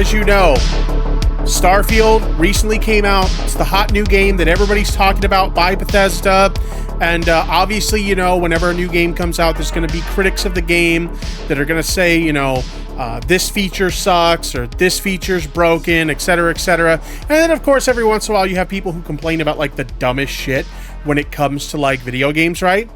as you know, Starfield recently came out. It's the hot new game that everybody's talking about by Bethesda. And obviously, you know, whenever a new game comes out, there's going to be critics of the game that are going to say, you know, this feature sucks or this feature's broken, etc., etc. And then, of course, every once in a while, you have people who complain about like the dumbest shit when it comes to like video games, right?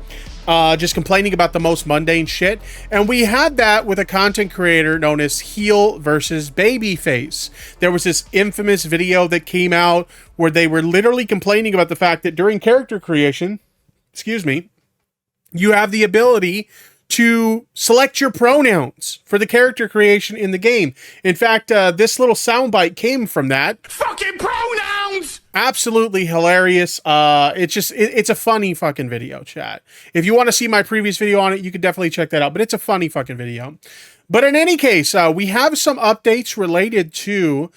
Just complaining about the most mundane shit. And we had that with a content creator known as Heel versus Babyface. There was this infamous video that came out where they were literally complaining about the fact that during character creation, you have the ability to select your pronouns for the character creation in the game. In fact, this little soundbite came from that. Fucking pronouns! Absolutely hilarious. It's a funny fucking video, chat. If you want to see my previous video on it, you can definitely check that out, but it's a funny fucking video. But in any case, we have some updates related to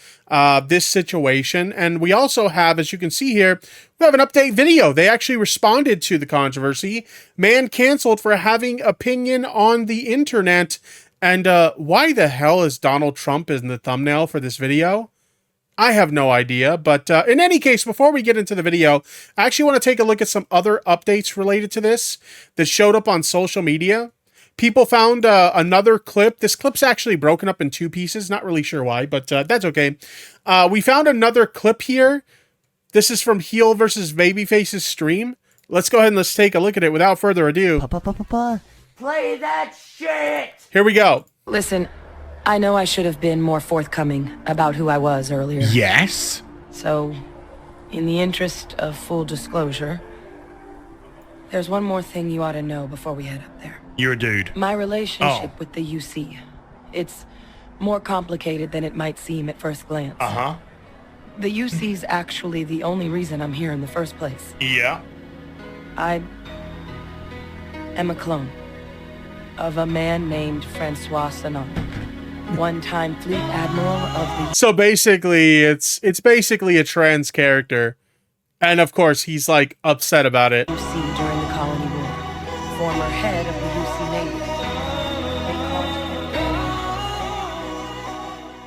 this situation. And we also have, as you can see here, we have an update video. They actually responded to the controversy. Man canceled for having opinion on the internet. And why the hell is Donald Trump in the thumbnail for this video? I have no idea. But in any case, before we get into the video, I actually want to take a look at some other updates related to this that showed up on social media. People found another clip. This clip's actually broken up in two pieces. Not really sure why, but that's okay. We found another clip here. This is from Heel versus Babyface's stream. Let's go ahead and let's take a look at it without further ado. Play that shit! Here we go. Listen, I know I should have been more forthcoming about who I was earlier. Yes? So, in the interest of full disclosure, there's one more thing you ought to know before we head up there. You're a dude. My relationship with the UC. It's more complicated than it might seem at first glance. Uh-huh. The UC's actually the only reason I'm here in the first place. Yeah. I am a clone of a man named Francois Sanon, one-time fleet admiral of the... So basically, it's basically a trans character. And of course, he's like upset about it. UC during the Colony War. Former head of the UC Navy.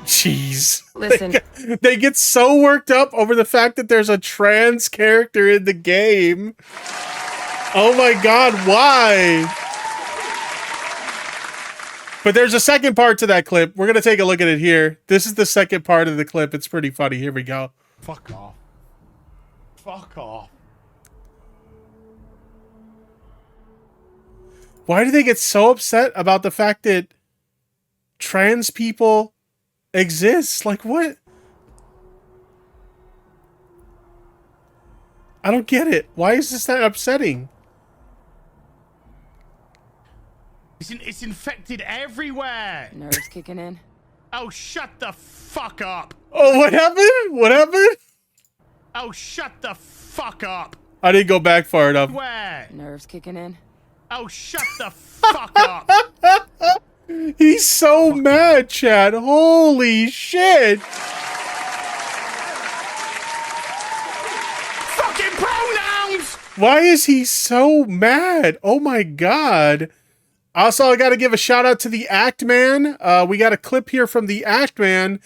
Jeez. Listen. They get so worked up over the fact that there's a trans character in the game. Oh my god, why? But there's a second part to that clip. We're going to take a look at it here. This is the second part of the clip. It's pretty funny. Here we go. Fuck off. Fuck off. Why do they get so upset about the fact that trans people exist? Like, what? I don't get it. Why is this that upsetting? It's infected everywhere. Nerves kicking in. Oh, shut the fuck up. Oh, what happened? What happened? Oh, shut the fuck up. I didn't go back far enough. Where? Nerves kicking in. Oh, shut the fuck up. He's so mad, Chad. Holy shit. Fucking pronouns! Why is he so mad? Oh my god. Also, I got to give a shout out to the Act Man. We got a clip here from the Act Man.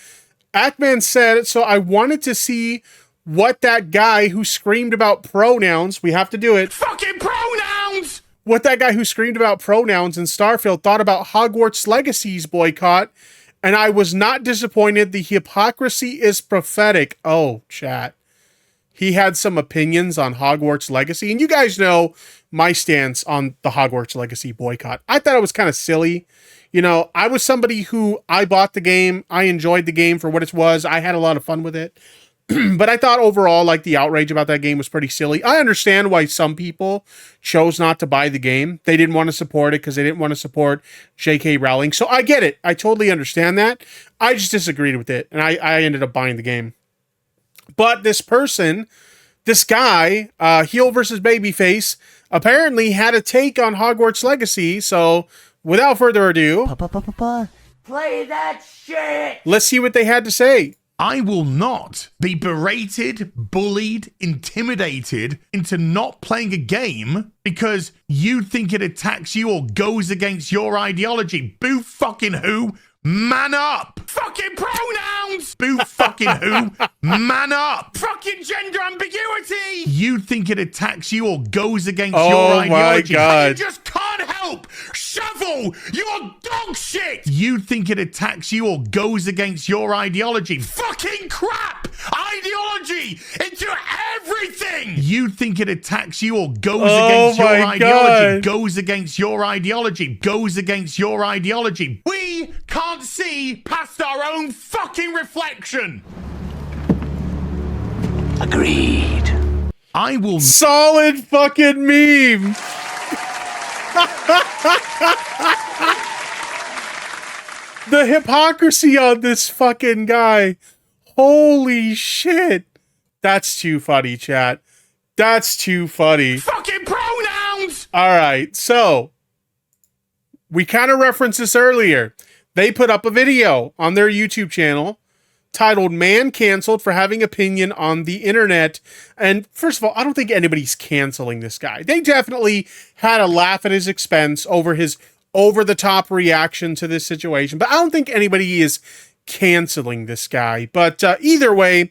Act Man said, so I wanted to see what that guy who screamed about pronouns, we have to do it. Fucking pronouns! What that guy who screamed about pronouns in Starfield thought about Hogwarts Legacy's boycott, and I was not disappointed. The hypocrisy is prophetic. Oh, chat. He had some opinions on Hogwarts Legacy, and you guys know my stance on the Hogwarts Legacy boycott. I thought it was kind of silly. You know, I was somebody who, I bought the game. I enjoyed the game for what it was. I had a lot of fun with it. But I thought overall, like, the outrage about that game was pretty silly. I understand why some people chose not to buy the game. They didn't want to support it because they didn't want to support J.K. Rowling. So I get it. I totally understand that. I just disagreed with it, and I ended up buying the game. But this person, this guy, Heel versus Babyface, apparently had a take on Hogwarts Legacy. So without further ado, Play that shit! let's see what they had to say. I will not be berated, bullied, intimidated into not playing a game because you think it attacks you or goes against your ideology. Boo fucking who? Man up. Fucking pronouns. Boo fucking who? Man up. Fucking gender ambiguity. You think it attacks you or goes against your ideology. My God. You just can't help. Shovel, you're dog shit. You think it attacks you or goes against your ideology. Fucking crap. Ideology into everything. You think it attacks you or goes against your ideology. Goes against your ideology. Goes against your ideology. We can't see past our own fucking reflection. Agreed. I will. Solid fucking meme. The hypocrisy on this fucking guy. Holy shit. That's too funny, chat. That's too funny. Fucking pronouns! All right, so we kind of referenced this earlier. They put up a video on their YouTube channel titled "Man Canceled for Having Opinion on the Internet." And first of all, I don't think anybody's canceling this guy. They definitely had a laugh at his expense over his over-the-top reaction to this situation. But I don't think anybody is canceling this guy. But either way,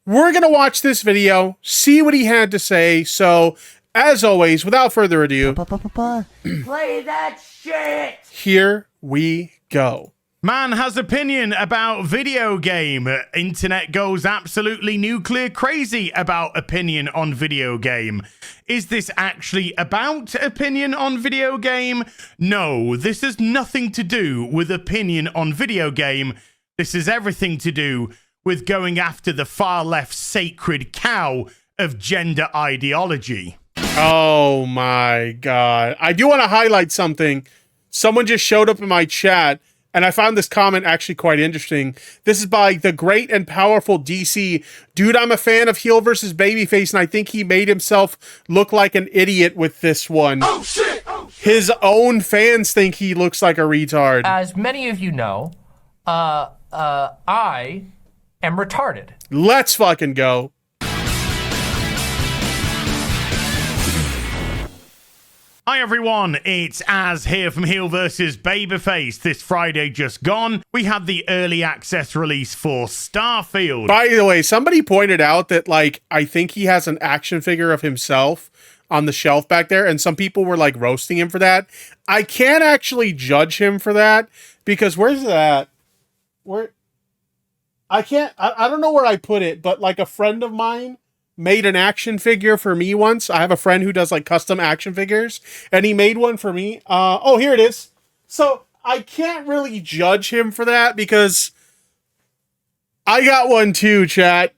we're going to watch this video, see what he had to say. So, as always, without further ado, Play that shit! here we go. Man has opinion about video game. Internet goes absolutely nuclear crazy about opinion on video game. Is this actually about opinion on video game? No, this has nothing to do with opinion on video game. This has everything to do with going after the far left sacred cow of gender ideology. Oh my God. I do want to highlight something. Someone just showed up in my chat, and I found this comment actually quite interesting. This is by the great and powerful DC. Dude, I'm a fan of heel versus babyface, and I think he made himself look like an idiot with this one. Oh shit! His own fans think he looks like a retard. As many of you know, I am retarded. Let's fucking go. Hi everyone, it's Az here from Heel vs Babyface. This Friday just gone, we had the early access release for Starfield. By the way, somebody pointed out that, like, I think he has an action figure of himself on the shelf back there, and some people were, like, roasting him for that. I can't actually judge him for that, because where's that? I don't know where I put it, but, like, a friend of mine made an action figure for me once. I have a friend who does like custom action figures, and he made one for me. Oh, here it is. So I can't really judge him for that because I got one too, chat.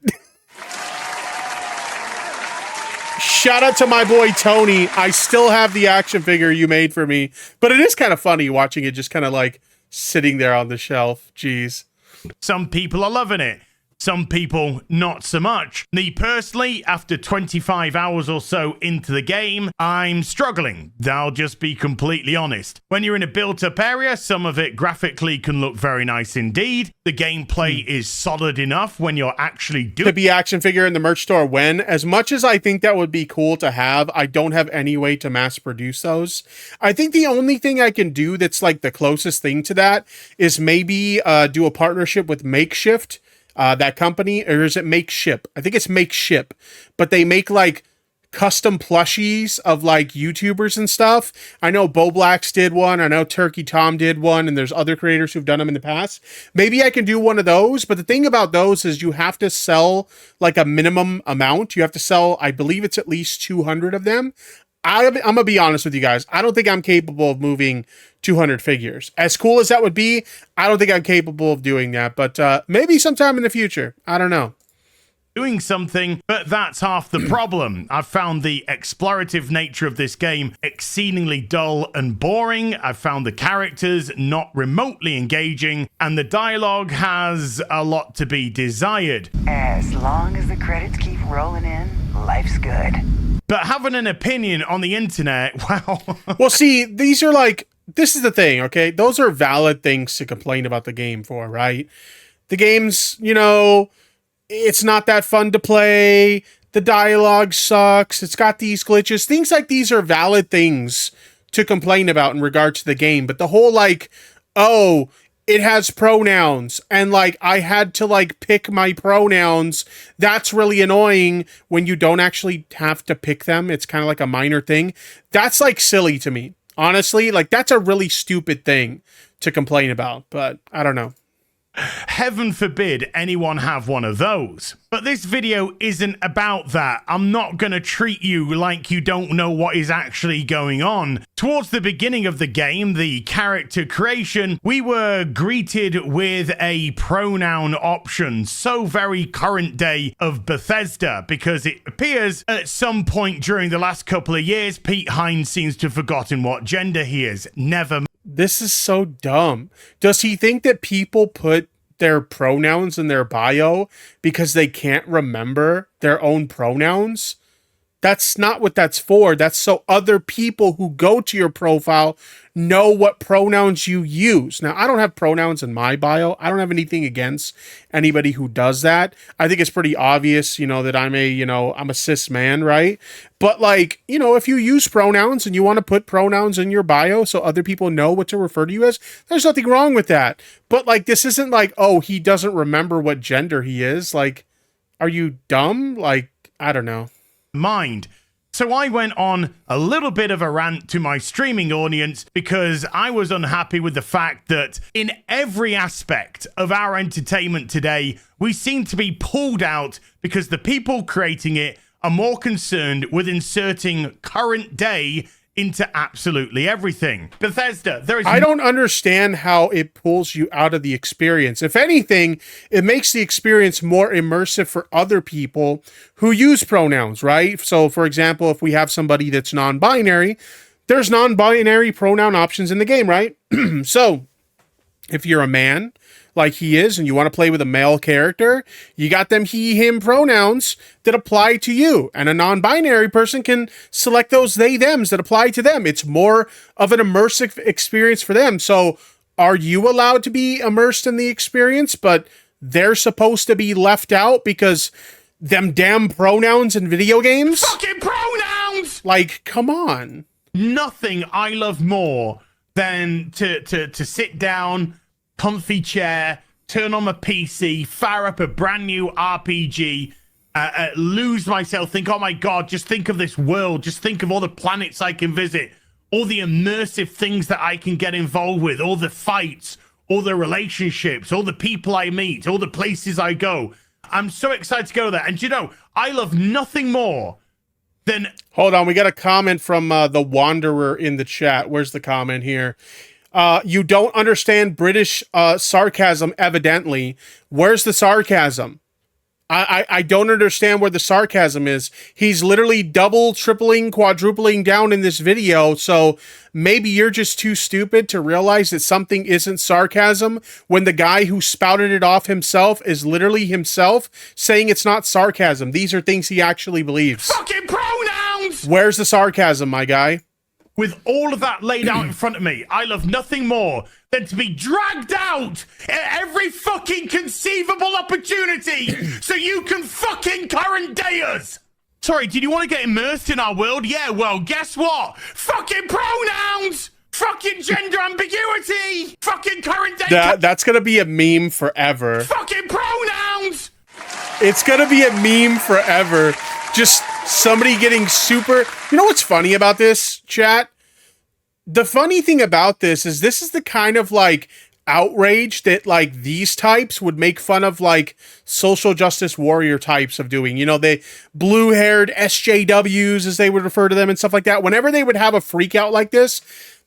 Shout out to my boy Tony. I still have the action figure you made for me, but it is kind of funny watching it just kind of like sitting there on the shelf. Jeez. Some people are loving it. Some people, not so much. Me personally, after 25 hours or so into the game, I'm struggling. I'll just be completely honest. When you're in a built-up area, some of it graphically can look very nice indeed. The gameplay is solid enough when you're actually doing Tippy action figure in the merch store when, as much as I think that would be cool to have, I don't have any way to mass produce those. I think the only thing I can do that's like the closest thing to that is maybe do a partnership with Makeshift. That company, or is it Make Ship? I think it's Make Ship, but they make like custom plushies of like YouTubers and stuff. I know Bo Blacks did one. I know Turkey Tom did one, and there's other creators who've done them in the past. Maybe I can do one of those, but the thing about those is you have to sell like a minimum amount. You have to sell, I believe it's at least 200 of them. I'm going to be honest with you guys. I don't think I'm capable of moving 200 figures. As cool as that would be, I don't think I'm capable of doing that. But maybe sometime in the future. I don't know. doing something, but that's half the problem. I've found the explorative nature of this game exceedingly dull and boring. I've found the characters not remotely engaging, and the dialogue has a lot to be desired. As long as the credits keep rolling in, life's good. But having an opinion on the internet, well... Well, see, these are like, this is the thing, okay? Those are valid things to complain about the game for, right? The game's, you know, it's not that fun to play. The dialogue sucks. It's got these glitches. Things like these are valid things to complain about in regard to the game. But the whole like, oh, it has pronouns, and like I had to like pick my pronouns. That's really annoying when you don't actually have to pick them. It's kind of like a minor thing. That's like silly to me. Honestly, like that's a really stupid thing to complain about, but I don't know. Heaven forbid anyone have one of those. But this video isn't about that. I'm not gonna treat you like you don't know what is actually going on. Towards the beginning of the game, the character creation, we were greeted with a pronoun option, so very current day of Bethesda, because it appears at some point during the last couple of years, Pete Hines seems to have forgotten what gender he is. Never. This is so dumb. Does he think that people put their pronouns in their bio because they can't remember their own pronouns? That's not what that's for. That's so other people who go to your profile know what pronouns you use. Now, I don't have pronouns in my bio. I don't have anything against anybody who does that. I think it's pretty obvious, that I'm a cis man, right? But like, if you use pronouns and you want to put pronouns in your bio so other people know what to refer to you as, there's nothing wrong with that. But like, this isn't like, oh, he doesn't remember what gender he is. Like, are you dumb? Like, I don't know. Mind. So I went on a little bit of a rant to my streaming audience because I was unhappy with the fact that in every aspect of our entertainment today, we seem to be pulled out because the people creating it are more concerned with inserting current day into absolutely everything. Bethesda, I don't understand how it pulls you out of the experience. If anything, it makes the experience more immersive for other people who use pronouns, right? So, for example, if we have somebody that's non-binary, there's non-binary pronoun options in the game, right? So, if you're a man, like he is, and you want to play with a male character, you got them he, him pronouns that apply to you. And a non-binary person can select those they, thems that apply to them. It's more of an immersive experience for them. So are you allowed to be immersed in the experience, but they're supposed to be left out because them damn pronouns in video games? Fucking pronouns! Like, come on. Nothing I love more than to sit down, comfy chair, turn on my PC, fire up a brand new RPG, lose myself, think, oh my God, just think of this world. Just think of all the planets I can visit, all the immersive things that I can get involved with, all the fights, all the relationships, all the people I meet, all the places I go. I'm so excited to go there. And I love nothing more than... Hold on, we got a comment from the Wanderer in the chat. Where's the comment here? You don't understand British sarcasm, evidently. Where's the sarcasm? I don't understand where the sarcasm is. He's literally double, tripling, quadrupling down in this video, so maybe you're just too stupid to realize that something isn't sarcasm when the guy who spouted it off himself is literally himself saying it's not sarcasm. These are things he actually believes. Fucking pronouns! Where's the sarcasm, my guy? With all of that laid out in front of me, I love nothing more than to be dragged out at every fucking conceivable opportunity so you can fucking current day us. Sorry, did you want to get immersed in our world? Yeah, well, guess what? Fucking pronouns! Fucking gender ambiguity! Fucking current day... That's gonna be a meme forever. Fucking pronouns! It's gonna be a meme forever. Just somebody getting super... You know what's funny about this, chat? The funny thing about this is the kind of, like, outrage that, like, these types would make fun of, like, social justice warrior types of doing. They blue-haired SJWs, as they would refer to them, and stuff like that. Whenever they would have a freak out like this,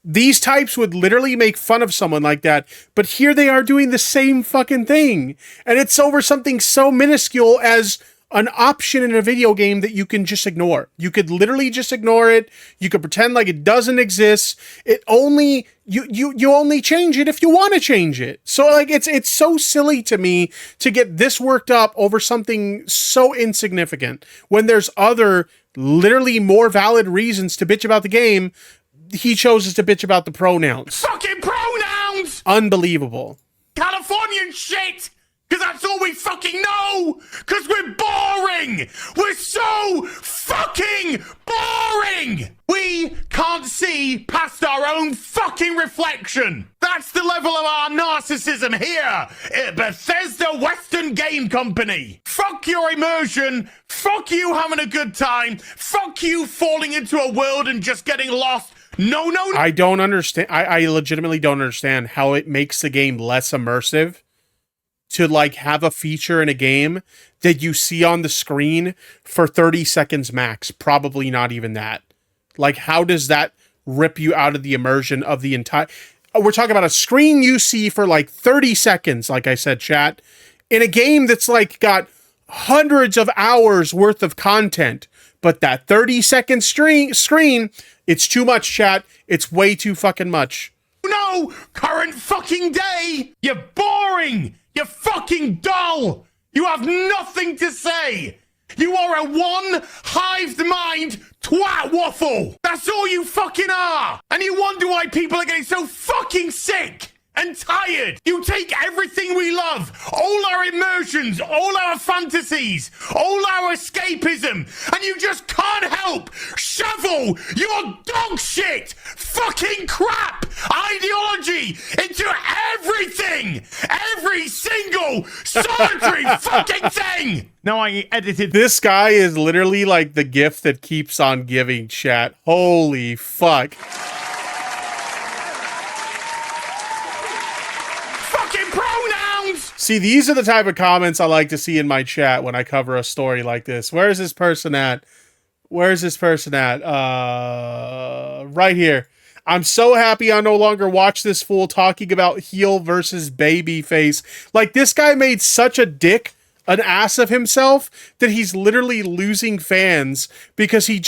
these types would literally make fun of someone like that. But here they are doing the same fucking thing. And it's over something so minuscule as... an option in a video game that you can just ignore. You could literally just ignore it. You could pretend like it doesn't exist. It only you only change it if you want to change it. So like it's so silly to me to get this worked up over something so insignificant when there's other literally more valid reasons to bitch about the game. He chooses to bitch about the pronouns. Fucking pronouns! Unbelievable. Californian shit! Because that's all we fucking know! Because we're boring! We're so fucking boring! We can't see past our own fucking reflection! That's That's the level of our narcissism here at Bethesda Western Game Company. Fuck your immersion. Fuck you having a good time. Fuck you falling into a world and just getting lost. No. I don't understand. I legitimately don't understand how it makes the game less immersive to like have a feature in a game that you see on the screen for 30 seconds max. Probably not even that. Like, how does that rip you out of the immersion of the entire... We're talking about a screen you see for like 30 seconds, like I said, chat, in a game that's like got hundreds of hours worth of content. But that 30-second screen, it's too much, chat. It's way too fucking much. No, current fucking day. You're boring. You're fucking dull. You have nothing to say. You are a one-hived mind twat waffle. That's all you fucking are. And you wonder why people are getting so fucking sick and tired. You take everything we love, all our immersions, all our fantasies, all our escapism, and you just can't help shovel your dog shit, fucking crap ideology into everything, every single solitary fucking thing. No, I edited This guy is literally like the gift that keeps on giving, chat. Holy fuck. Pronouns. See, these are the type of comments I like to see in my chat when I cover a story like this. Where is this person at? Where's this person at? Right here. I'm so happy I no longer watch this fool talking about heel versus baby face. Like, this guy made such a dick, an ass of himself, that he's literally losing fans because he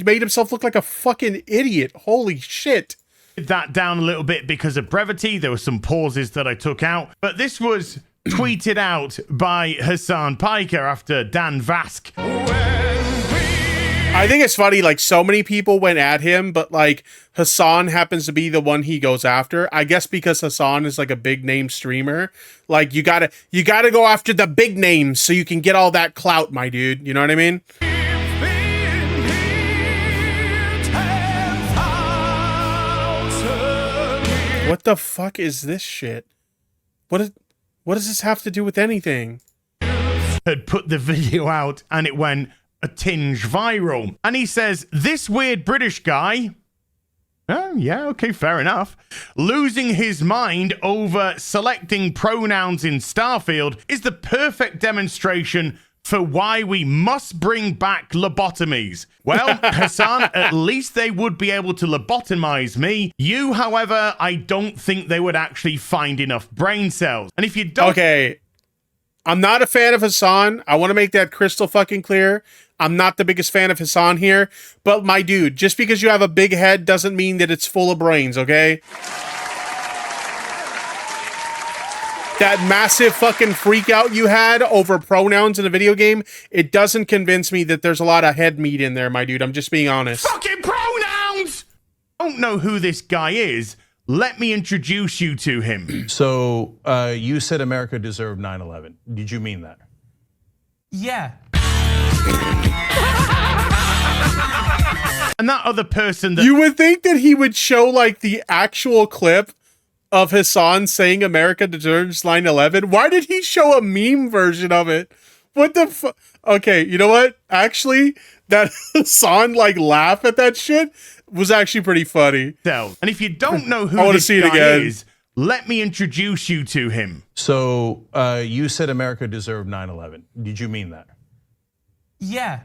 made himself look like a fucking idiot. Holy shit. That down a little bit because of brevity. There were some pauses that I took out, but this was tweeted out by Hassan Piker after Dan Vask. I think it's funny, like, so many people went at him, but like Hassan happens to be the one he goes after. I guess because Hassan is like a big name streamer. Like, you gotta go after the big names so you can get all that clout, my dude. You know what I mean? What the fuck is this shit? What does this have to do with anything? Had put the video out and it went a tinge viral. And he says, this weird British guy, oh yeah, okay, fair enough, losing his mind over selecting pronouns in Starfield is the perfect demonstration for why we must bring back lobotomies. Well, Hassan, at least they would be able to lobotomize me. You, however, I don't think they would actually find enough brain cells. And if you don't... Okay, I'm not a fan of Hassan. I want to make that crystal fucking clear. I'm not the biggest fan of Hassan here. But my dude, just because you have a big head doesn't mean that it's full of brains, okay? That massive fucking freak out you had over pronouns in a video game, it doesn't convince me that there's a lot of head meat in there, my dude. I'm just being honest. Fucking pronouns! Don't know who this guy is. Let me introduce you to him. So you said America deserved 9/11. Did you mean that? Yeah. And that other person that... You would think that he would show like the actual clip of Hassan saying America deserves 9/11. Why did he show a meme version of it? What the fuck? Okay, you know what? Actually, that Hassan like laugh at that shit was actually pretty funny. And if you don't know who I wanna this see it guy again. is, let me introduce you to him. So you said America deserved 9/11. Did you mean that? Yeah.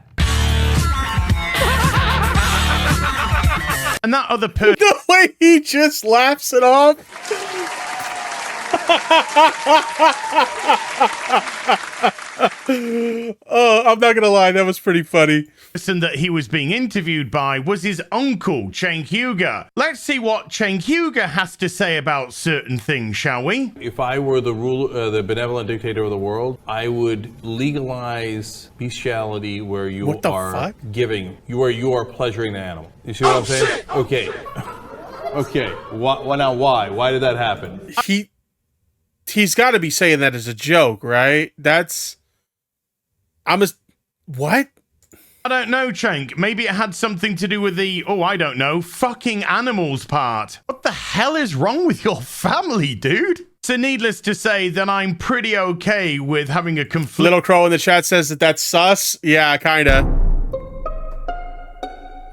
And that other person... The way he just laughs it off. Oh, I'm not gonna lie, that was pretty funny. person that he was being interviewed by was his uncle, Cenk Uygur. Let's see what Cenk Uygur has to say about certain things, shall we? If I were the benevolent dictator of the world, I would legalize bestiality where you What the are fuck? giving, where you are pleasuring the animal. You see what I'm saying? shit! Okay. Okay. Now why? Why did that happen? He's got to be saying that as a joke, right? What? I don't know, Cenk. Maybe it had something to do with the, oh, I don't know, fucking animals part. What the hell is wrong with your family, dude? So needless to say that I'm pretty okay with having a Little Crow in the chat says that that's sus. Yeah, kinda.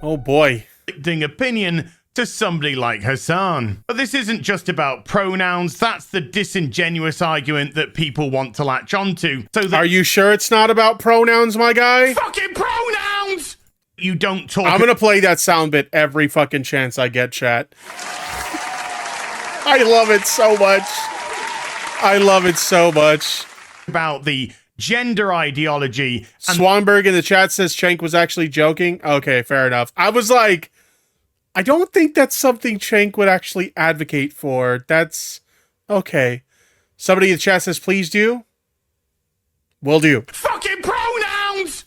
Oh boy. conflicting opinion to somebody like Hassan. But this isn't just about pronouns. That's the disingenuous argument that people want to latch onto. So Are you sure it's not about pronouns, my guy? fucking pronouns! You don't talk. I'm gonna play that sound bit every fucking chance I get, chat. I love it so much. I love it so much. About the gender ideology. And Swanberg in the chat says Cenk was actually joking. Okay, fair enough. I was like, I don't think that's something Cenk would actually advocate for. That's okay. Somebody in the chat says, please do. Will do. fucking pronouns!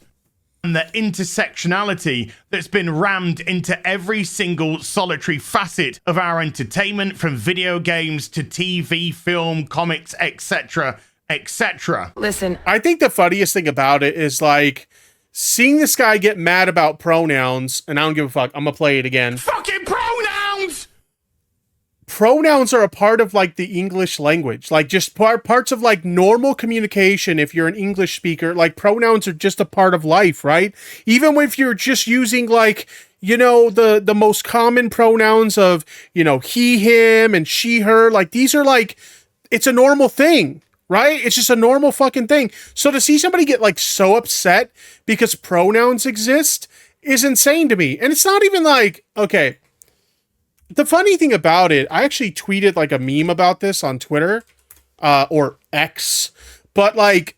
And the intersectionality that's been rammed into every single solitary facet of our entertainment, from video games to TV, film, comics, etc., etc. Listen, I think the funniest thing about it is like seeing this guy get mad about pronouns, and I don't give a fuck. I'm gonna play it again. Fucking pronouns! Pronouns are a part of like the English language, like just parts of like normal communication. If you're an English speaker, like pronouns are just a part of life, right? Even if you're just using like, you know, the most common pronouns of, you know, he, him, and she, her, like these are like, it's a normal thing, right? It's just a normal fucking thing. So to see somebody get like so upset because pronouns exist is insane to me. And it's not even like, okay, the funny thing about it, I actually tweeted like a meme about this on Twitter, or X, but like,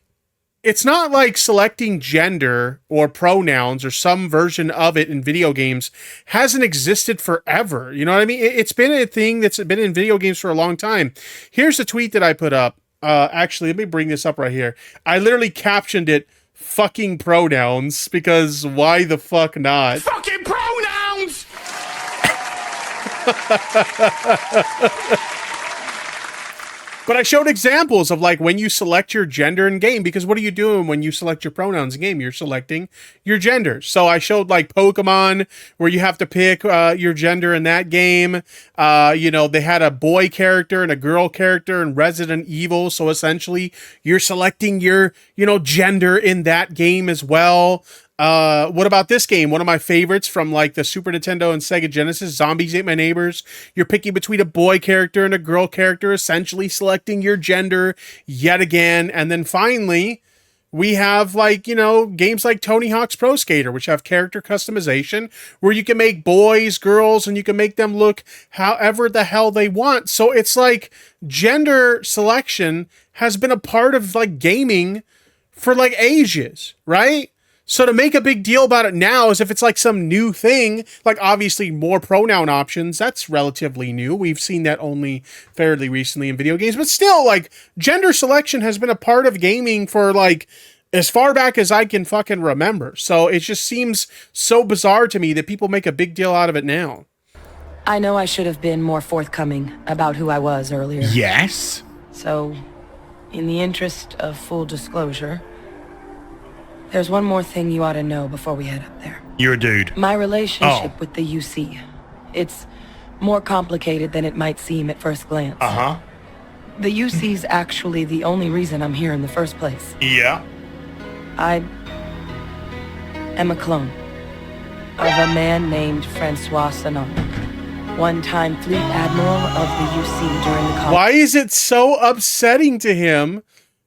it's not like selecting gender or pronouns or some version of it in video games hasn't existed forever. You know what I mean? It's been a thing that's been in video games for a long time. Here's the tweet that I put up. Actually, let me bring this up right here. I literally captioned it, fucking pronouns, because why the fuck not? Fucking pronouns! But I showed examples of like when you select your gender in game, because what are you doing when you select your pronouns in game? You're selecting your gender. So I showed like Pokemon where you have to pick your gender in that game. You know, they had a boy character and a girl character in Resident Evil. So essentially you're selecting your, you know, gender in that game as well. What about this game? One of my favorites from like the Super Nintendo and Sega Genesis, Zombies Ate My Neighbors. You're picking between a boy character and a girl character, essentially selecting your gender yet again. And then finally, we have like, you know, games like Tony Hawk's Pro Skater, which have character customization where you can make boys, girls, and you can make them look however the hell they want. So it's like gender selection has been a part of like gaming for like ages, right? So to make a big deal about it now as if it's like some new thing, like obviously more pronoun options, that's relatively new. We've seen that only fairly recently in video games, but still like gender selection has been a part of gaming for like as far back as I can fucking remember. So it just seems so bizarre to me that people make a big deal out of it now. I know I should have been more forthcoming about who I was earlier. Yes. So, in the interest of full disclosure, there's one more thing you ought to know before we head up there. You're a dude. My relationship with the UC. It's more complicated than it might seem at first glance. Uh-huh. The UC's actually the only reason I'm here in the first place. Yeah. I am a clone of a man named Francois Sanon, one-time fleet admiral of the UC during the Why is it so upsetting to him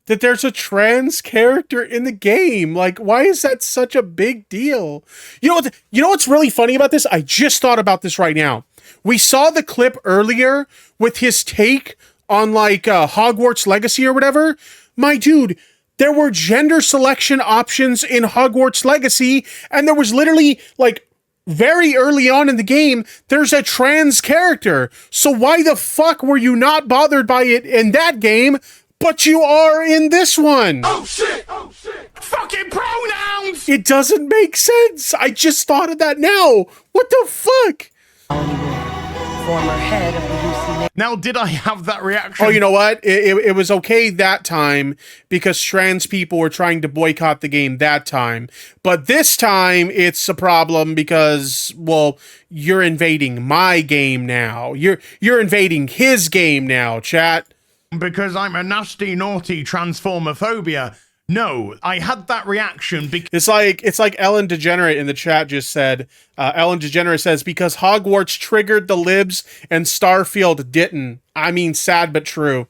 that there's a trans character in the game? Like, why is that such a big deal? You know what's really funny about this? I just thought about this right now. We saw the clip earlier with his take on like Hogwarts Legacy or whatever. My dude, there were gender selection options in Hogwarts Legacy, and there was literally like very early on in the game, there's a trans character. So why the fuck were you not bothered by it in that game? But you are in this one. Oh shit! Oh shit! Fucking pronouns! It doesn't make sense. I just thought of that now. What the fuck? Former head of the UC. Now, did I have that reaction? Oh, you know what? It was okay that time because trans people were trying to boycott the game that time. But this time it's a problem because, well, you're invading my game now. You're invading his game now, chat. Because I'm a nasty, naughty transformophobia. No, I had that reaction because It's like Ellen DeGenerate in the chat just said. Ellen DeGenerate says, because Hogwarts triggered the libs and Starfield didn't. I mean, sad but true.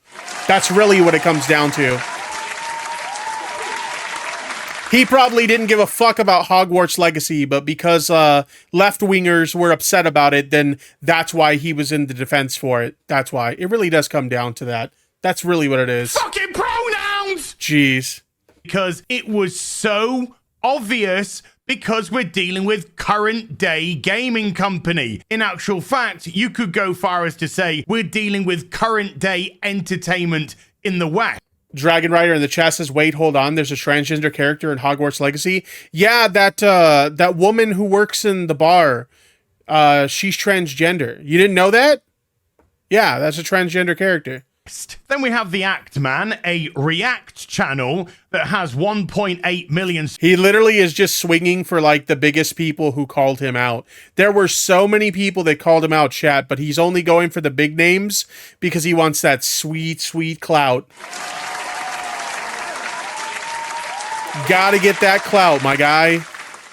That's really what it comes down to. He probably didn't give a fuck about Hogwarts Legacy, but because left-wingers were upset about it, then that's why he was in the defense for it. That's why. It really does come down to that. That's really what it is. fucking pronouns! Jeez. Because it was so obvious because we're dealing with current day gaming company. In actual fact, you could go far as to say we're dealing with current day entertainment in the West. Dragon Rider in the chat says, wait, hold on. There's a transgender character in Hogwarts Legacy. Yeah, that woman who works in the bar, she's transgender. You didn't know that? Yeah, that's a transgender character. Then we have The Act Man, a React channel that has 1.8 million. He literally is just swinging for like the biggest people who called him out. There were so many people that called him out, chat, but he's only going for the big names because he wants that sweet, sweet clout. Gotta get that clout, my guy.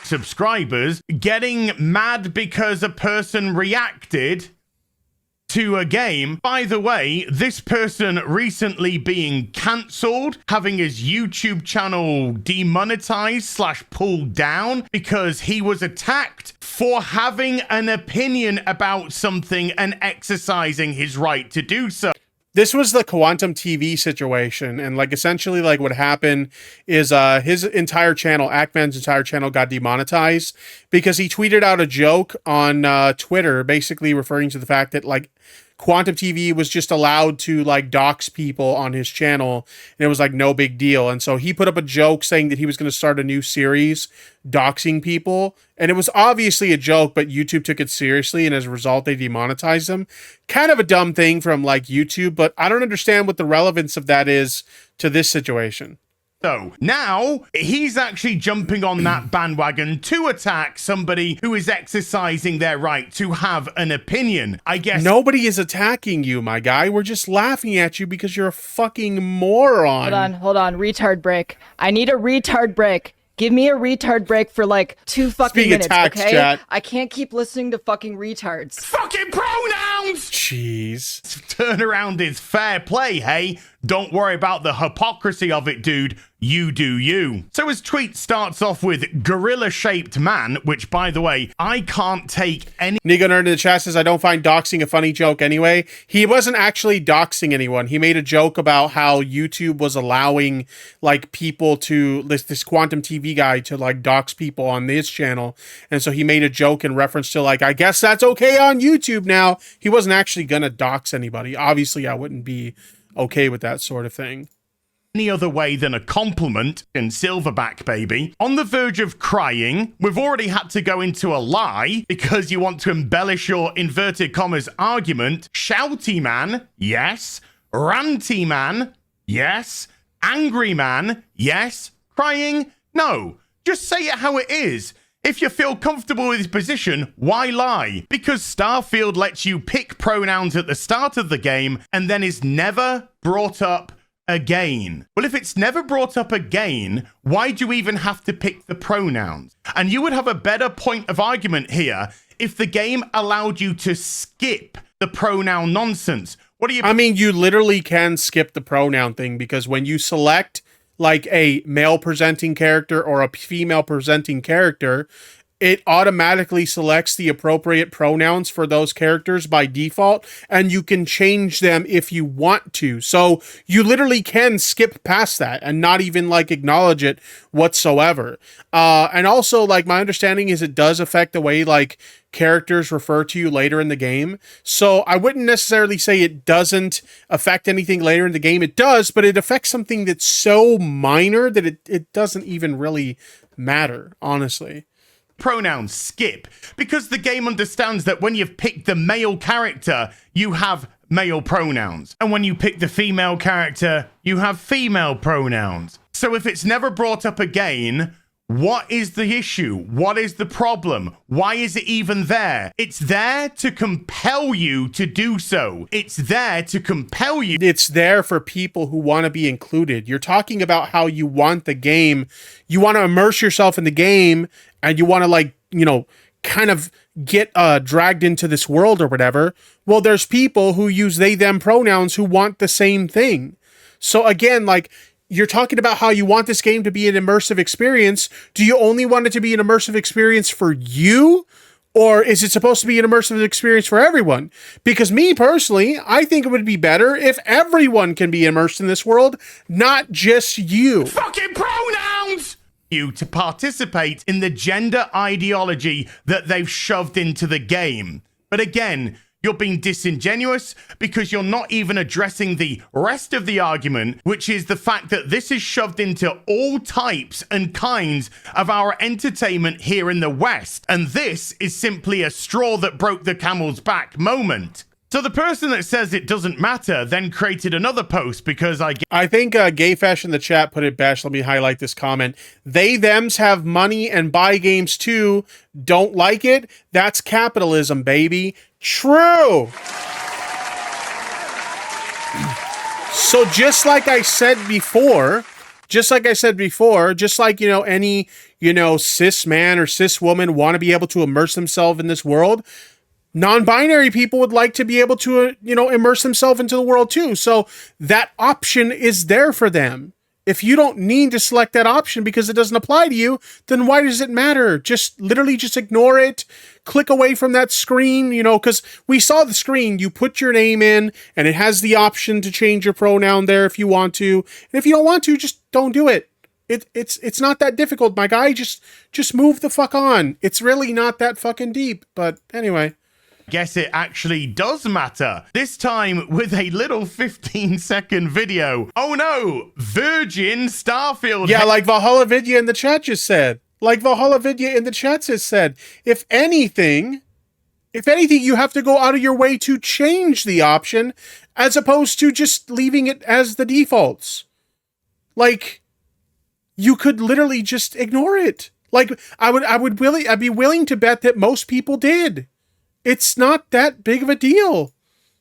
Subscribers getting mad because a person reacted to a game. By the way, this person recently being cancelled, having his YouTube channel demonetized / pulled down because he was attacked for having an opinion about something and exercising his right to do so. This was the Quantum TV situation, and like essentially like what happened is his entire channel, Ackman's entire channel, got demonetized because he tweeted out a joke on Twitter, basically referring to the fact that like Quantum TV was just allowed to like dox people on his channel, and it was like no big deal. And so he put up a joke saying that he was going to start a new series doxing people, and it was obviously a joke, but YouTube took it seriously, and as a result they demonetized him. Kind of a dumb thing from like YouTube, but I don't understand what the relevance of that is to this situation. So now he's actually jumping on that bandwagon to attack somebody who is exercising their right to have an opinion. I guess nobody is attacking you, my guy. We're just laughing at you because you're a fucking moron. Hold on. Retard break. I need a retard break. Give me a retard break for like 2 fucking minutes, okay? Chat. I can't keep listening to fucking retards. fucking pronouns! Jeez. Turnaround is fair play, hey? Don't worry about the hypocrisy of it, dude. You do you. So his tweet starts off with gorilla-shaped man, which, by the way, I can't take any... Nigo Nerd in the chat says, I don't find doxing a funny joke anyway. He wasn't actually doxing anyone. He made a joke about how YouTube was allowing, like, people to... This Quantum TV guy to, like, dox people on this channel. And so he made a joke in reference to, like, I guess that's okay on YouTube now. He wasn't actually gonna dox anybody. Obviously, I wouldn't be okay with that sort of thing. Any other way than a compliment in Silverback, baby. On the verge of crying, we've already had to go into a lie because you want to embellish your inverted commas argument. Shouty man, yes. Ranty man, yes. Angry man, yes. Crying, no. Just say it how it is. If you feel comfortable with his position, why lie? Because Starfield lets you pick pronouns at the start of the game and then is never brought up again. Well, if it's never brought up again, why do you even have to pick the pronouns? And you would have a better point of argument here if the game allowed you to skip the pronoun nonsense. What do you... I mean, you literally can skip the pronoun thing because when you select like a male presenting character or a female presenting character, it automatically selects the appropriate pronouns for those characters by default, and you can change them if you want to. So you literally can skip past that and not even like acknowledge it whatsoever. And also, like, my understanding is it does affect the way like characters refer to you later in the game. So I wouldn't necessarily say it doesn't affect anything later in the game. It does, but it affects something that's so minor that it doesn't even really matter, honestly. Pronouns skip, because the game understands that when you've picked the male character, you have male pronouns. And when you pick the female character, you have female pronouns. So if it's never brought up again, what is the issue? What is the problem? Why is it even there? It's there to compel you to do so. It's there to compel you. It's there for people who want to be included. You're talking about how you want the game. You want to immerse yourself in the game and you want to, like, you know, kind of get dragged into this world or whatever. Well, there's people who use they, them pronouns who want the same thing. So again, like, you're talking about how you want this game to be an immersive experience. Do you only want it to be an immersive experience for you? Or is it supposed to be an immersive experience for everyone? Because me personally, I think it would be better if everyone can be immersed in this world, not just you. Fucking pronouns! You to participate in the gender ideology that they've shoved into the game. But again, you're being disingenuous because you're not even addressing the rest of the argument, which is the fact that this is shoved into all types and kinds of our entertainment here in the West. And this is simply a straw that broke the camel's back moment. So the person that says it doesn't matter then created another post because I think Gayfesh in the chat put it best. Let me highlight this comment. They, thems have money and buy games too. Don't like it? That's capitalism, baby. True. So just like I said before, just like, you know, any, you know, cis man or cis woman want to be able to immerse themselves in this world, non-binary people would like to be able to, you know, immerse themselves into the world too. So that option is there for them. If you don't need to select that option because it doesn't apply to you, then why does it matter? Just literally just ignore it. Click away from that screen, you know, because we saw the screen. You put your name in and it has the option to change your pronoun there if you want to. And if you don't want to, just don't do it. It's not that difficult, my guy. Just move the fuck on. It's really not that fucking deep. But anyway. Guess it actually does matter. This time with a little 15-second video. Oh no, Virgin Starfield. Yeah, like Valhalla Vidya in the chat just said. If anything, you have to go out of your way to change the option as opposed to just leaving it as the defaults. Like, you could literally just ignore it. Like, I'd be willing to bet that most people did. It's not that big of a deal.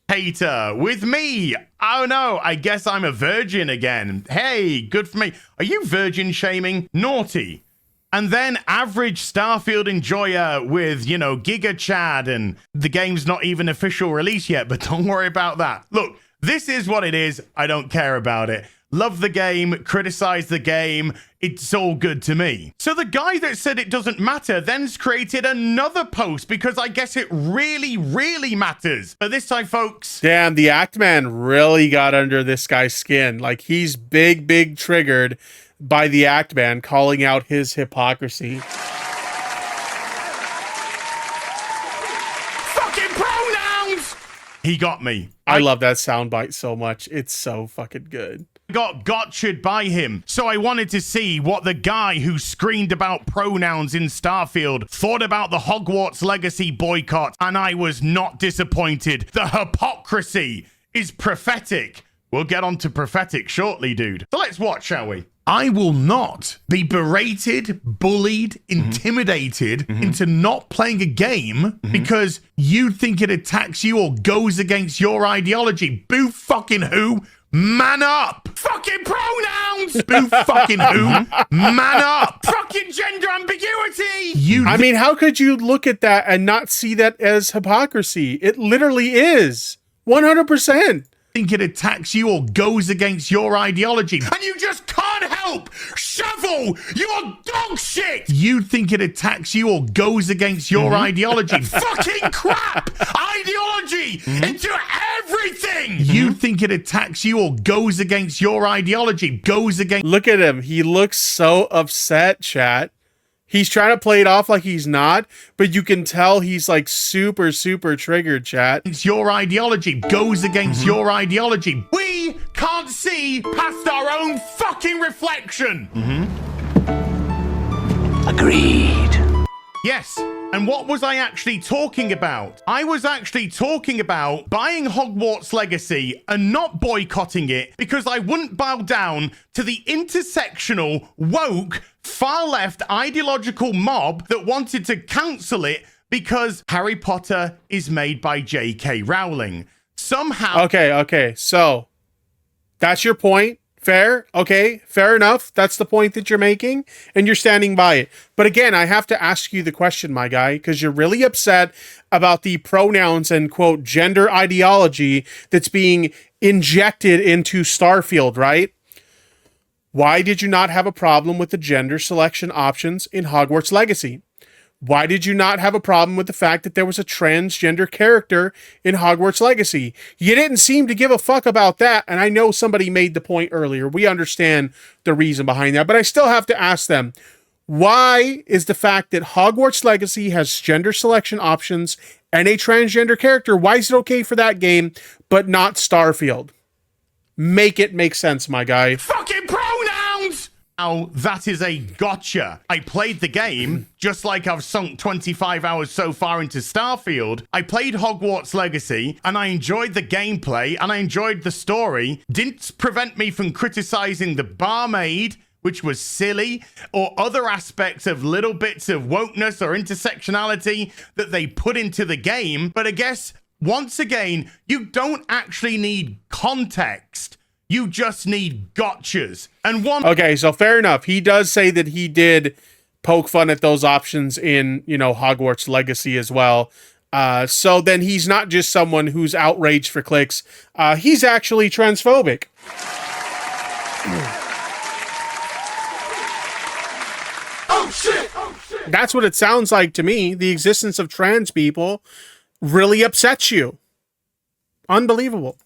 Hater with me. Oh no, I guess I'm a virgin again. Hey, good for me. Are you virgin shaming? Naughty. And then average Starfield enjoyer with, you know, Giga Chad, and the game's not even official release yet, but don't worry about that. Look, this is what it is. I don't care about it. Love the game, criticize the game, it's all good to me. So the guy that said it doesn't matter then's created another post because I guess it really, really matters. But this time, folks. Damn, the Act Man really got under this guy's skin. Like, he's big triggered by the Act Man calling out his hypocrisy. Fucking pronouns! He got me. I love that soundbite so much. It's so fucking good. Got gotcha'd by him, so I wanted to see what the guy who screamed about pronouns in Starfield thought about the Hogwarts Legacy boycott, and I was not disappointed. The hypocrisy is prophetic. We'll get on to prophetic shortly, dude. So let's watch, shall we? I will not be berated, bullied, intimidated into not playing a game because you think it attacks you or goes against your ideology. Boo fucking who? Man up! Fucking pronouns! Boo fucking who? Man up! Fucking gender ambiguity! I mean, how could you look at that and not see that as hypocrisy? It literally is. 100%. Think it attacks you or goes against your ideology. And you just can't help! Shovel! You're dog shit! You think it attacks you or goes against your ideology. Fucking crap! Ideology into everything! You think it attacks you or goes against your ideology. Goes against... Look at him. He looks so upset, chat. He's trying to play it off like he's not, but you can tell he's like super triggered, chat. It's your ideology. Goes against your ideology. We can't see past our own fucking reflection. Agreed. Yes, And what was I actually talking about? I was actually talking about buying Hogwarts Legacy and not boycotting it because I wouldn't bow down to the intersectional, woke, far-left ideological mob that wanted to cancel it because Harry Potter is made by J.K. Rowling. Somehow... Okay. So, that's your point. Fair. Okay. Fair enough. That's the point that you're making, and you're standing by it. But again, I have to ask you the question, my guy, because you're really upset about the pronouns and, quote, gender ideology that's being injected into Starfield, right? Why did you not have a problem with the gender selection options in Hogwarts Legacy? Why did you not have a problem with the fact that there was a transgender character in Hogwarts Legacy? You didn't seem to give a fuck about that, and I know somebody made the point earlier. We understand the reason behind that, but I still have to ask them, why is the fact that Hogwarts Legacy has gender selection options and a transgender character, why is it okay for that game, but not Starfield? Make it make sense, my guy. Fucking pronouns! Now, that is a gotcha. I played the game, just like I've sunk 25 hours so far into Starfield. I played Hogwarts Legacy, and I enjoyed the gameplay, and I enjoyed the story. Didn't prevent me from criticizing the barmaid, which was silly, or other aspects of little bits of wokeness or intersectionality that they put into the game. But I guess, once again, you don't actually need context. You just need gotchas. And one... Okay, so fair enough. He does say that he did poke fun at those options in, Hogwarts Legacy as well. So then he's not just someone who's outraged for clicks. He's actually transphobic. Oh shit! That's what it sounds like to me. The existence of trans people really upsets you. Unbelievable.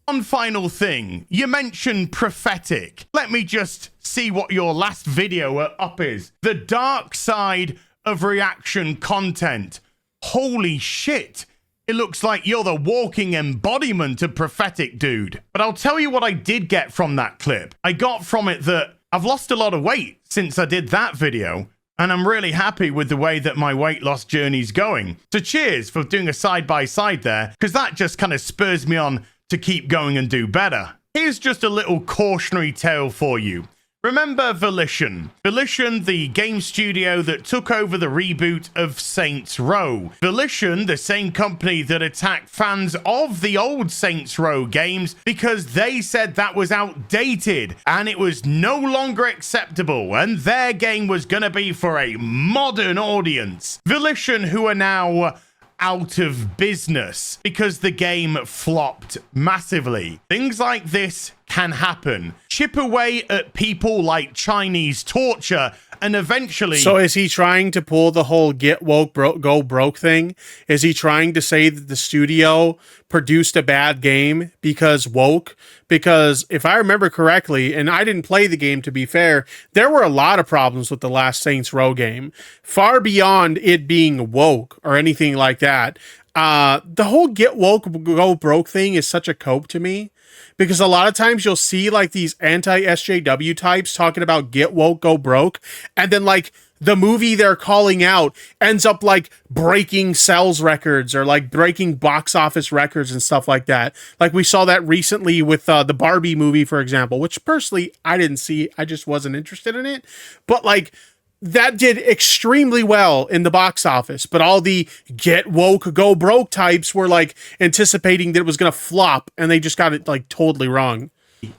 One final thing. You mentioned prophetic. Let me just see what your last video up is. The dark side of reaction content. Holy shit. It looks like you're the walking embodiment of prophetic, dude. But I'll tell you what I did get from that clip. I got from it that I've lost a lot of weight since I did that video, and I'm really happy with the way that my weight loss journey's going. So cheers for doing a side-by-side there, because that just kind of spurs me on to keep going and do better. Here's just a little cautionary tale for you. Remember Volition? Volition, the game studio that took over the reboot of Saints Row. Volition, the same company that attacked fans of the old Saints Row games because they said that was outdated and it was no longer acceptable and their game was gonna be for a modern audience. Volition, who are now out of business because the game flopped massively. Things like this can happen. Chip away at people like Chinese torture and eventually... So is he trying to pull the whole get woke, go broke thing? Is he trying to say that the studio produced a bad game because woke? Because if I remember correctly, and I didn't play the game to be fair, there were a lot of problems with the last Saints Row game. Far beyond it being woke or anything like that. The whole get woke, go broke thing is such a cope to me. Because a lot of times you'll see like these anti-SJW types talking about get woke, go broke. And then like the movie they're calling out ends up like breaking sales records or like breaking box office records and stuff like that. Like we saw that recently with the Barbie movie, for example, which personally I didn't see. I just wasn't interested in it. But like that did extremely well in the box office, but all the get woke, go broke types were like anticipating that it was going to flop and they just got it like totally wrong.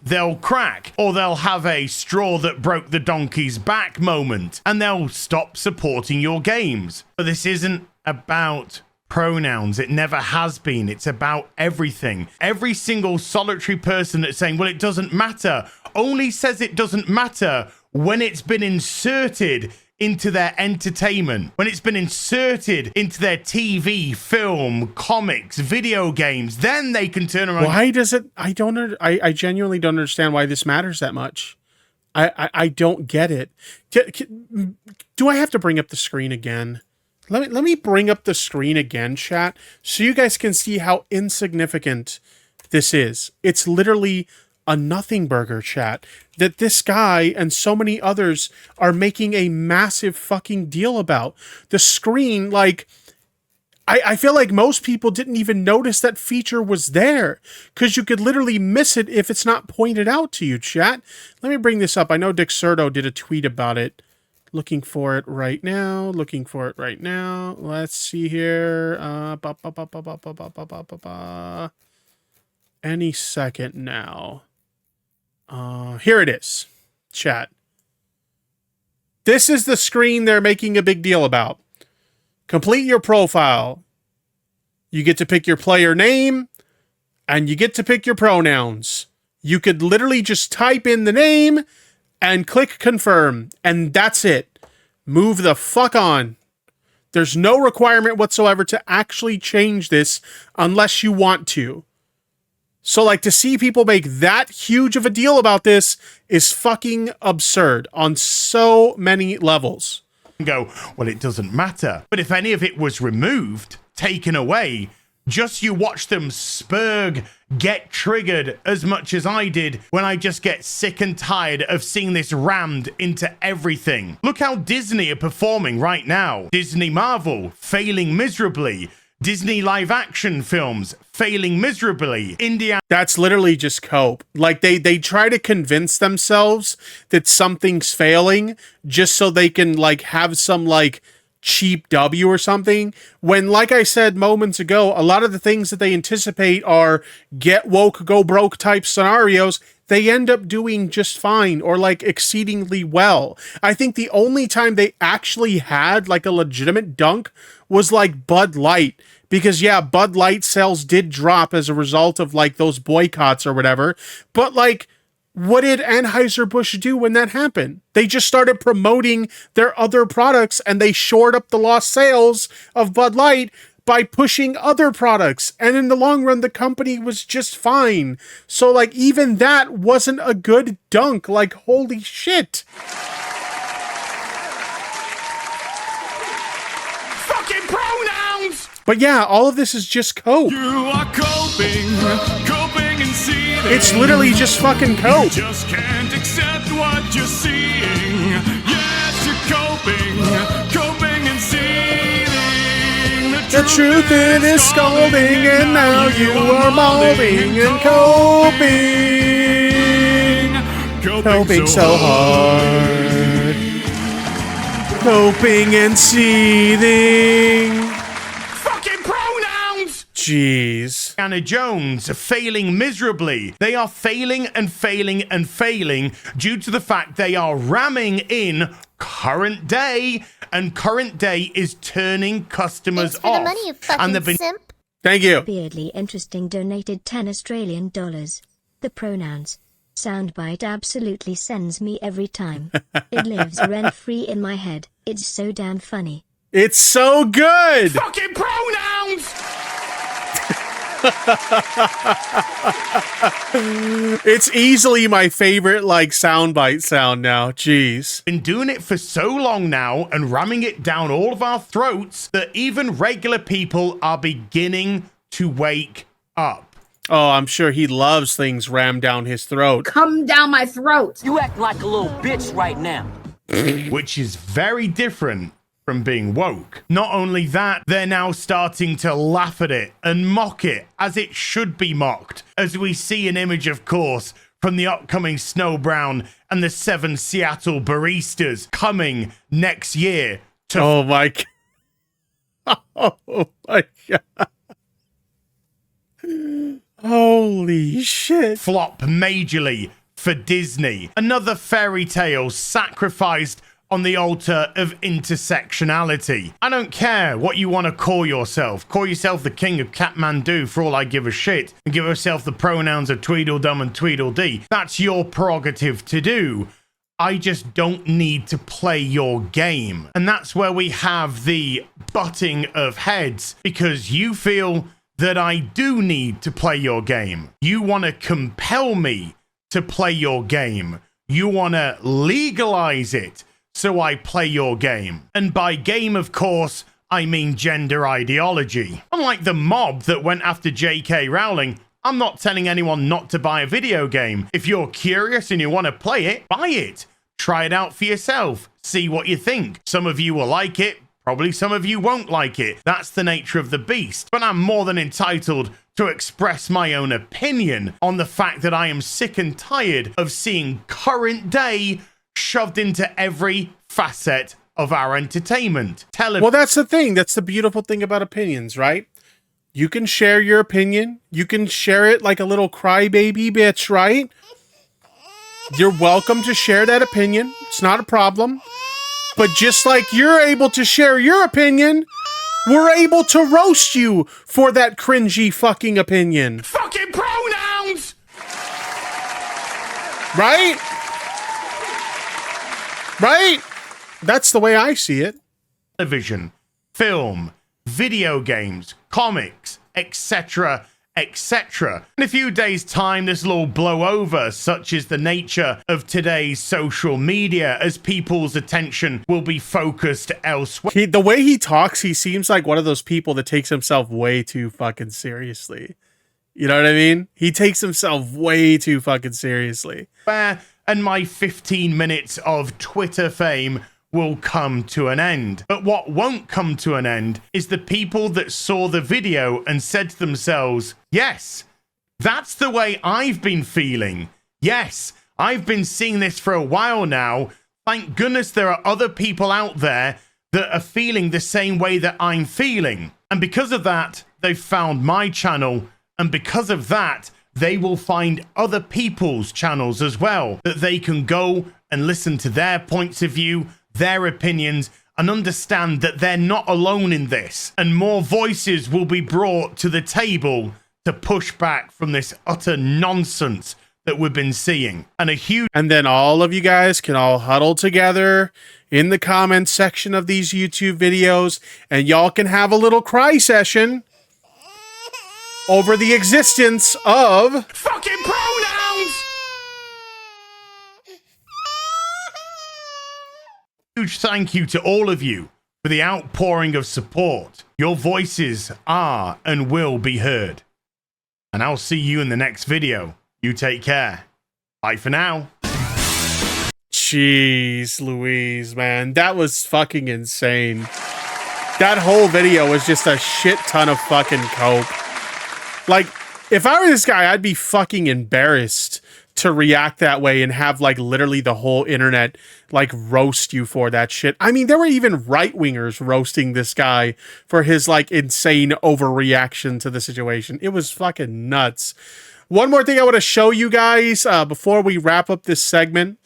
They'll crack, or they'll have a straw that broke the donkey's back moment, and they'll stop supporting your games. But this isn't about pronouns. It never has been. It's about everything. Every single solitary person that's saying, well, it doesn't matter, only says it doesn't matter when it's been inserted into their entertainment, when it's been inserted into their TV, film, comics, video games, then they can turn around. Why does it? I genuinely don't understand why this matters that much. I don't get it. Do I have to bring up the screen again? Let me bring up the screen again, chat, so you guys can see how insignificant this is. It's literally a nothing burger, chat, that this guy and so many others are making a massive fucking deal about. The screen, like, I feel like most people didn't even notice that feature was there, because you could literally miss it if it's not pointed out to you, chat. Let me bring this up. I know Dick Serto did a tweet about it. Looking for it right now. Let's see here. Any second now. Here it is, chat. This is the screen they're making a big deal about. Complete your profile. You get to pick your player name, and you get to pick your pronouns. You could literally just type in the name and click confirm, and that's it. Move the fuck on. There's no requirement whatsoever to actually change this unless you want to. So, like, to see people make that huge of a deal about this is fucking absurd on so many levels. Go, well, it doesn't matter. But if any of it was removed, taken away, just you watch them spurg, get triggered as much as I did when I just get sick and tired of seeing this rammed into everything. Look how Disney are performing right now. Disney Marvel failing miserably. Disney live action films failing miserably. India. That's literally just cope. Like, they try to convince themselves that something's failing just so they can, like, have some, like, cheap W or something, when, like I said moments ago, a lot of the things that they anticipate are get woke, go broke type scenarios, they end up doing just fine or, like, exceedingly well. I think the only time they actually had, like, a legitimate dunk was, like, Bud Light. Because, yeah, Bud Light sales did drop as a result of, like, those boycotts or whatever. But, like, what did Anheuser-Busch do when that happened? They just started promoting their other products, and they shored up the lost sales of Bud Light by pushing other products. And in the long run, the company was just fine. So, like, even that wasn't a good dunk. Like, holy shit. Fucking pronouns! But yeah, all of this is just cope. You are coping and seething. It's literally just fucking cope. You just can't accept what you're seeing. Yes, you're coping and seething. The truth it is scalding, and now you are molding and coping so hard. Coping and seething. Jeez. Anna Jones failing miserably. They are failing and failing and failing due to the fact they are ramming in current day, and current day is turning customers off. Money, you fucking simp. Thank you. Weirdly interesting donated 10 Australian dollars. The pronouns soundbite absolutely sends me every time. It lives rent-free in my head. It's so damn funny. It's so good. Fucking pronouns! It's easily my favorite, like, soundbite sound now. Jeez. Been doing it for so long now and ramming it down all of our throats that even regular people are beginning to wake up. Oh, I'm sure he loves things rammed down his throat. Come down my throat. You act like a little bitch right now. Which is very different from being woke. Not only that, they're now starting to laugh at it and mock it as it should be mocked, as we see an image, of course, from the upcoming Snow Brown and the 7 Seattle Baristas coming next year to... Oh my God. Oh my God. Holy shit. Flop majorly for Disney. Another fairy tale sacrificed on the altar of intersectionality. I don't care what you want to call yourself. Call yourself the king of Kathmandu for all I give a shit, and give yourself the pronouns of Tweedledum and Tweedledee. That's your prerogative to do. I just don't need to play your game. And that's where we have the butting of heads, because you feel that I do need to play your game. You want to compel me to play your game. You want to legalize it so I play your game. And by game, of course, I mean gender ideology. Unlike the mob that went after J.K. Rowling, I'm not telling anyone not to buy a video game. If you're curious and you want to play it, buy it. Try it out for yourself. See what you think. Some of you will like it. Probably some of you won't like it. That's the nature of the beast. But I'm more than entitled to express my own opinion on the fact that I am sick and tired of seeing current day shoved into every facet of our entertainment. Well, that's the thing. That's the beautiful thing about opinions, right? You can share your opinion. You can share it like a little crybaby bitch, right? You're welcome to share that opinion. It's not a problem. But just like you're able to share your opinion, we're able to roast you for that cringy fucking opinion. Fucking pronouns! Right? Right? That's the way I see it. Television, film, video games, comics, etc., etc. In a few days' time, this will all blow over. Such is the nature of today's social media, as people's attention will be focused elsewhere. The way he talks, he seems like one of those people that takes himself way too fucking seriously. You know what I mean? He takes himself way too fucking seriously. And my 15 minutes of Twitter fame will come to an end. But what won't come to an end is the people that saw the video and said to themselves, yes, that's the way I've been feeling. Yes, I've been seeing this for a while now. Thank goodness there are other people out there that are feeling the same way that I'm feeling. And because of that, they've found my channel. And because of that, they will find other people's channels as well, that they can go and listen to their points of view, their opinions, and understand that they're not alone in this. And more voices will be brought to the table to push back from this utter nonsense that we've been seeing. And then all of you guys can all huddle together in the comments section of these YouTube videos, and y'all can have a little cry session over the existence of fucking pronouns. Huge thank you to all of you for the outpouring of support. Your voices are and will be heard. And I'll see you in the next video. You take care. Bye for now. Jeez Louise, man. That was fucking insane. That whole video was just a shit ton of fucking cope. Like, if I were this guy, I'd be fucking embarrassed to react that way and have, like, literally the whole internet, like, roast you for that shit. I mean, there were even right-wingers roasting this guy for his, like, insane overreaction to the situation. It was fucking nuts. One more thing I want to show you guys before we wrap up this segment.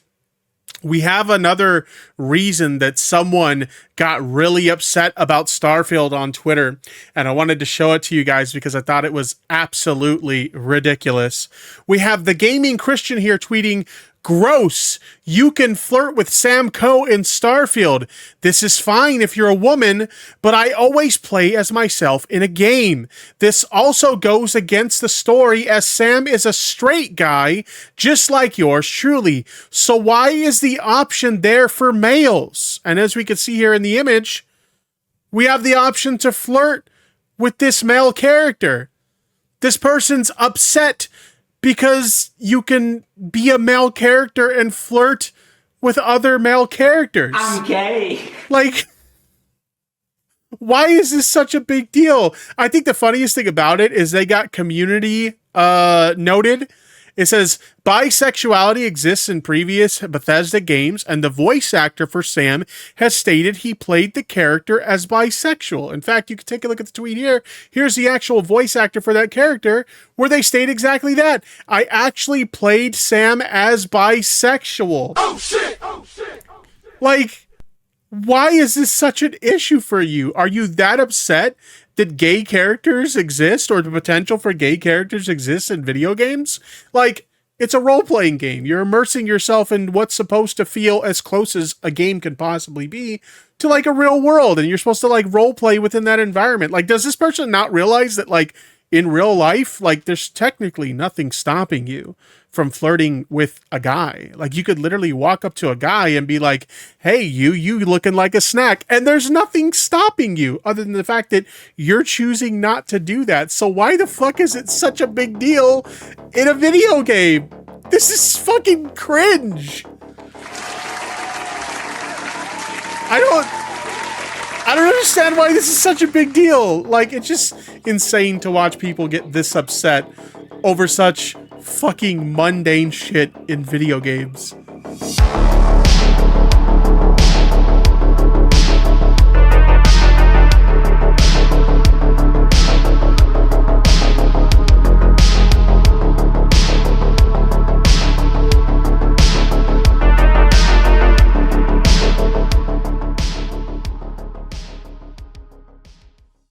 We have another reason that someone got really upset about Starfield on Twitter, and I wanted to show it to you guys because I thought it was absolutely ridiculous. We have the Gaming Christian here tweeting, "Gross, you can flirt with Sam Coe in Starfield. This is fine if you're a woman, but I always play as myself in a game. This also goes against the story as Sam is a straight guy, just like yours truly. So why is the option there for males?" And as we can see here in the image, we have the option to flirt with this male character. This person's upset because you can be a male character and flirt with other male characters. I'm gay. Like, why is this such a big deal? I think the funniest thing about it is they got community noted. It says, bisexuality exists in previous Bethesda games, and the voice actor for Sam has stated he played the character as bisexual. In fact, you can take a look at the tweet here. Here's the actual voice actor for that character, where they state exactly that. I actually played Sam as bisexual. Oh shit! Oh shit! Oh shit! Like, why is this such an issue for you? Are you that upset that gay characters exist, or the potential for gay characters exists in video games? Like, it's a role-playing game. You're immersing yourself in what's supposed to feel as close as a game can possibly be to, like, a real world, and you're supposed to, like, role-play within that environment. Like, does this person not realize that, like, in real life, like, there's technically nothing stopping you from flirting with a guy. Like, you could literally walk up to a guy and be like, hey, you looking like a snack. And there's nothing stopping you other than the fact that you're choosing not to do that. So why the fuck is it such a big deal in a video game? This is fucking cringe. I don't understand why this is such a big deal. Like, it's just insane to watch people get this upset over such fucking mundane shit in video games.